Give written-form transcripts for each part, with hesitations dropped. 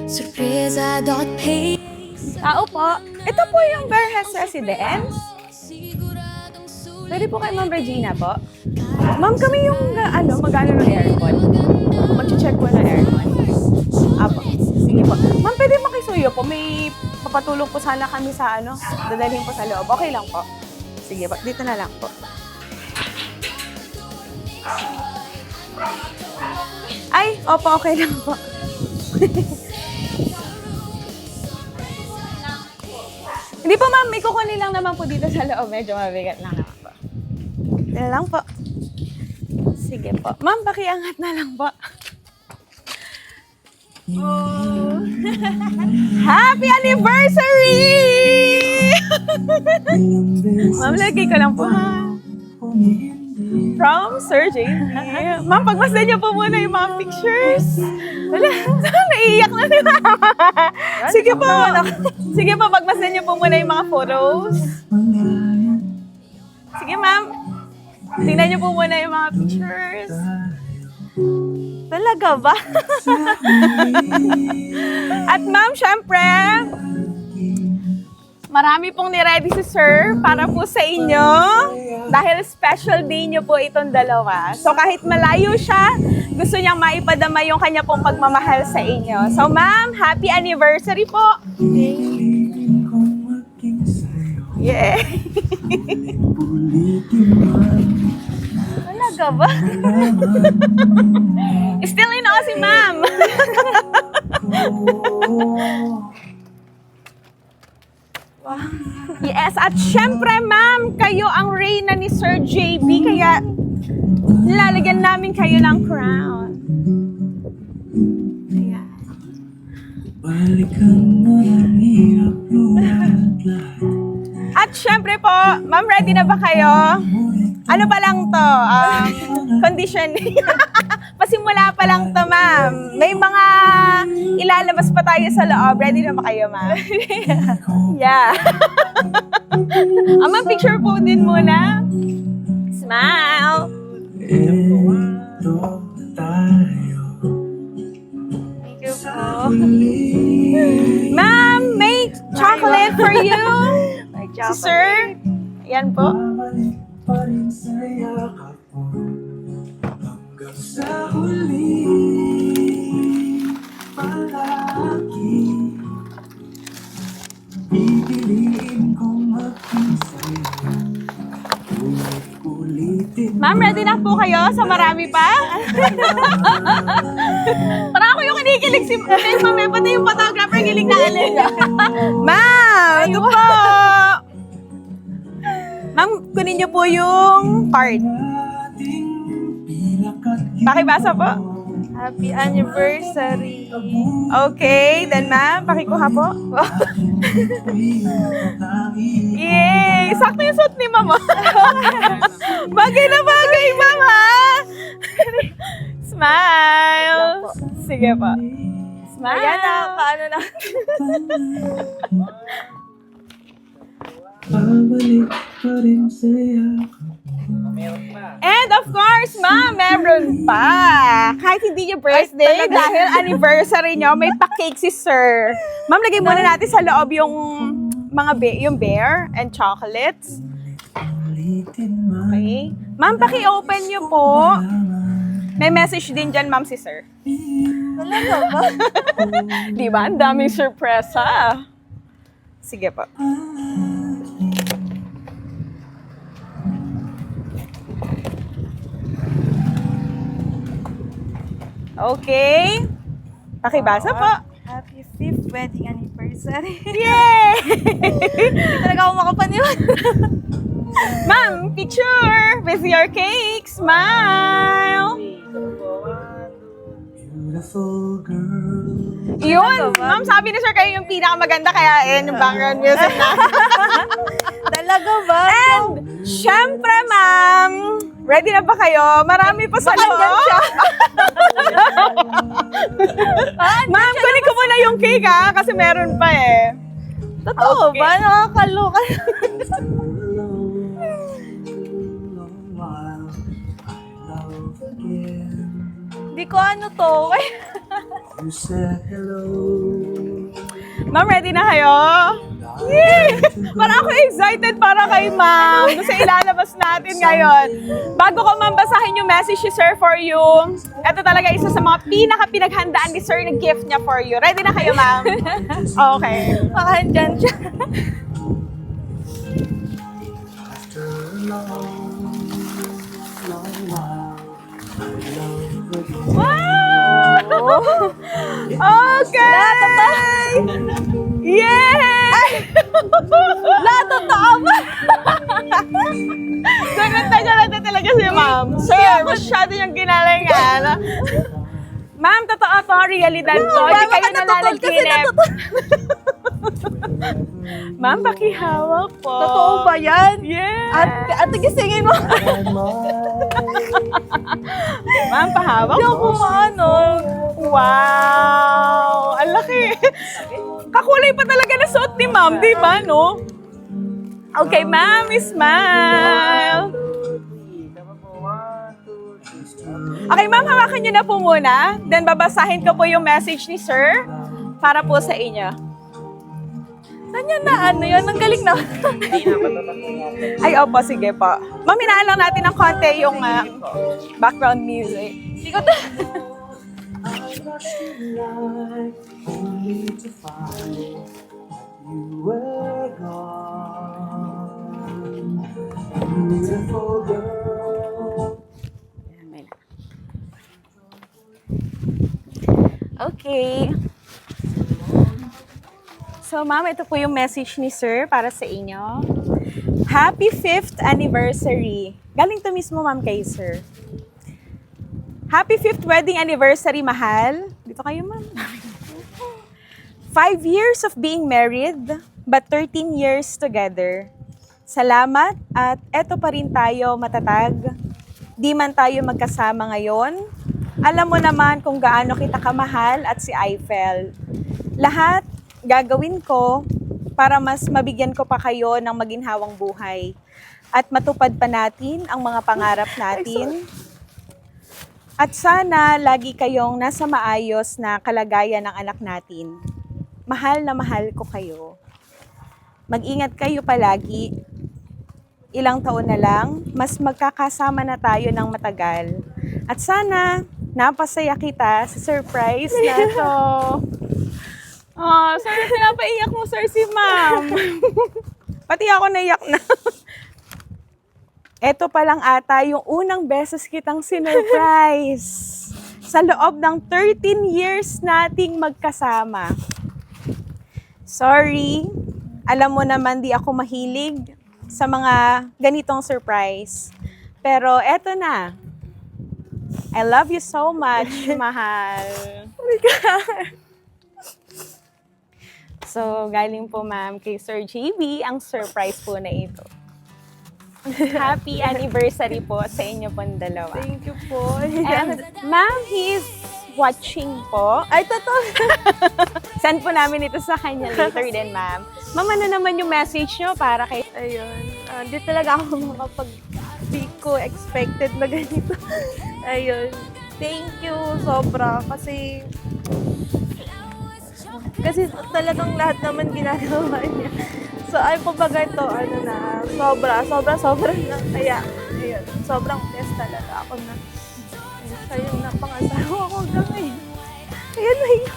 Sorpresa.pay. Tao po. Ito po yung Verhes Residence. Pwede po kay Ma'am Regina po. Ma'am, kami yung mag-ano ng aircon. Mag-check po ng aircon. Apo. Sige po. Ma'am, pwede makisuyo po. May papatulong po sana kami sa dadalhin po sa loob. Okay lang po. Sige po. Dito na lang po. Ay, opo, okay lang po. Hindi po ma'am, may kukunin lang naman po dito sa loob. Medyo mabigat lang naman po. Dito lang po. Sige po. Ma'am, pakiangat na lang po. Oh. Happy anniversary! Ma'am, lagay ko lang po ha. From Sir JB. Ma'am, pagmasdan niyo po muna yung mga pictures. Wala, naiiyak na si Mama. Sige po. Sige po, pagmasdan niyo po muna yung mga photos. Sige, ma'am. Tingnan niyo po muna yung mga pictures. Talaga ba? At ma'am, syempre, marami pong niready si Sir para po sa inyo. Dahil special day niyo po itong dalawa. So kahit malayo siya, gusto niyang maipadama yung kanya pong pagmamahal sa inyo. So ma'am, happy anniversary po! Yeah! Talaga ba? Still in si ma'am! Yes, at syempre ma'am, kayo ang reyna ni Sir JB, kaya nilalagyan namin kayo ng crown. Ayan. At syempre po, ma'am, ready na ba kayo? Ano pa lang to? Conditioning. Pasimula pa lang to, ma'am. May mga ilalabas pa tayo sa loob. Ready na ba kayo, ma'am? Yeah. Ma'am, picture po din muna. Smile. Thank you po. Ma'am, may chocolate for you. Si Sir. Yan po. Sa huli, palagi pipiliin kong magkisay. Ma'am, ready na po kayo? Sa marami pa? Parang ako yung kinikilig si Ma'am, pati yung photographer kilig na alin. Ma'am, ito po! Ma'am, kunin niyo po yung card. Pakibasa po. Happy anniversary. Okay, then ma'am, pakikuha po. Yay! Sakto yung suot ni mama. Bagay na bagay, mama. Smile. Sige po. Smile. Ayan na, paano na. And of course, ma'am, meron pa. Kahit hindi niyo birthday, dahil anniversary niyo, may pa-cake si Sir. Ma'am, lagay muna natin sa loob yung mga yung bear and chocolates. Okay. Ma'am, paki-open niyo po. May message din dyan, ma'am, si Sir. Talaga ba? Di ba? Ang daming surpresa. Sige po. Okay. Pakibasa po. Happy 5th wedding anniversary. Yay! Hindi talaga ako makapaniwala. Ma'am, picture with your cake. Smile. Beautiful girl. Yun. Ma'am, sabi ni Sir kayo yung pinakamaganda kaya yan yung background music na. Talaga ba? And, syempre, ma'am, ready na ba kayo? Marami pa sa loob. Ma'am, kunin ko muna yung cake ha, kasi meron pa eh. Totoo Okay. ba? Nakakaloka. Hindi ko ano to. You said hello. Ma'am, ready na kayo? Yay! Parang ako excited para kay ma'am. Kasi ilalabas natin ngayon. Bago ko ma'am basahin yung message ni Sir for you, ito talaga isa sa mga pinaka-pinaghandaan ni Sir na gift niya for you. Ready na kayo ma'am? Okay. Baka andyan siya. After a long, long while, love again. Wow! Okay! Yay! Lahat totoo ba? Ganun talaga si ma'am. Sir, masyado yung ginalingan. Ma'am, totoo to, realidad to. Hindi kayo nalalaginip. Ma'am, pakihawak po. Totoo ba yan? Yes. At gisingin mo. Ma'am, pahawak Hindi ako po. maano. Wow! Ang laki. Kakulay pa talaga na suot ni ma'am, di ba, no? Okay, ma'am, smile. Okay, ma'am, hawakan niyo na po muna. Then, babasahin ko po yung message ni Sir para po sa inyo. Saan yan na ano yun? Ang galing na. Ay, opo, sige po. Ma'am, hinaan lang natin ng konti yung background music. Hindi ko to. I rushed in life only to find you were gone. Beautiful girl. Okay. So, ma'am, ito po yung message ni Sir para sa inyo. Happy 5th anniversary. Galing to mismo, ma'am, kay Sir. Happy 5th wedding anniversary, mahal. Dito kayo, ma'am. 5 years of being married, but 13 years together. Salamat at eto pa rin tayo matatag. Di man tayo magkasama ngayon. Alam mo naman kung gaano kita kamahal at si Eiffel. Lahat gagawin ko para mas mabigyan ko pa kayo ng maginhawang buhay. At matupad pa natin ang mga pangarap natin. At sana lagi kayong nasa maayos na kalagayan ng anak natin. Mahal na mahal ko kayo. Mag-ingat kayo palagi. Ilang taon na lang, mas magkakasama na tayo ng matagal. At sana, napasaya kita sa surprise na to. Oh, sorry, pinapaiyak mo, sir, si ma'am. Pati ako naiyak na. Ito pa lang ata yung unang beses kitang sinurprise. Sa loob ng 13 years nating magkasama. Sorry, alam mo naman di ako mahilig sa mga ganitong surprise. Pero eto na. I love you so much, mahal. Oh my God. So, galing po ma'am kay Sir JB ang surprise po na ito. Happy anniversary po sa inyo pong dalawa. Thank you po. And ma'am, he's watching po. Ay, totoo. Send po namin ito sa kanya later din, ma'am. Ma'am, ano naman yung message nyo para kay... Ayun. Hindi talaga ako di ko expected na ganito. Ayun. Thank you, sobra. Kasi talagang lahat naman ginagawa niya. So, ay kumbaga ito, ano na, sobra na. Kaya, ayun, sobrang blessed talaga ako na siya yung napangasawa ko hanggang ngayon. Ayan na yun.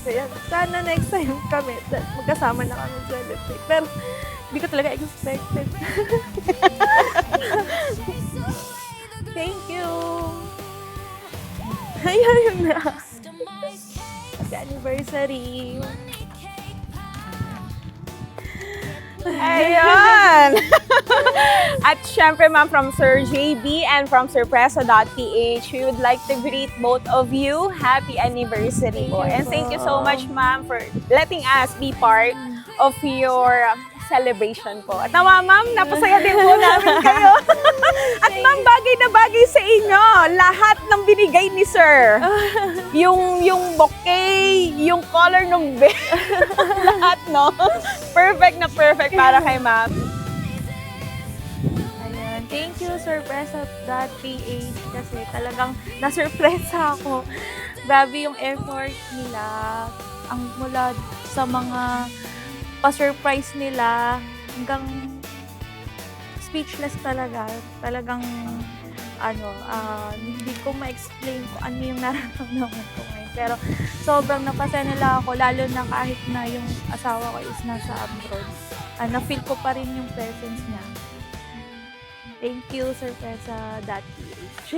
Kaya, sana next time kami, magkasama na kami celebrate. Pero, hindi ko talaga expected. Thank you. Ayun na. Happy anniversary. Ayun! At syempre, ma'am, from Sir JB and from Surpresa.ph, we would like to greet both of you. Happy anniversary po. And thank you so much, ma'am, for letting us be part of your celebration po. At nawa, ma'am, napasaya din po namin kayo. At ma'am, bagay na bagay sa inyo. Lahat ng binigay ni Sir. Yung bouquet, yung color ng bed. Lahat, no? Perfect na perfect para kay ma'am. Ayan. Thank you, Surpresa.ph, kasi talagang na-surpresa ako. Grabe yung effort nila. Ang mula sa mga pa-surprise nila hanggang speechless talaga. Talagang hindi ko ma-explain kung ano yung nararamdaman ko ngayon. Pero sobrang napasaya nila ako, lalo na kahit na yung asawa ko is nasa abroad. Na-feel ko pa rin yung presence niya. Thank you, Surpresa.ph.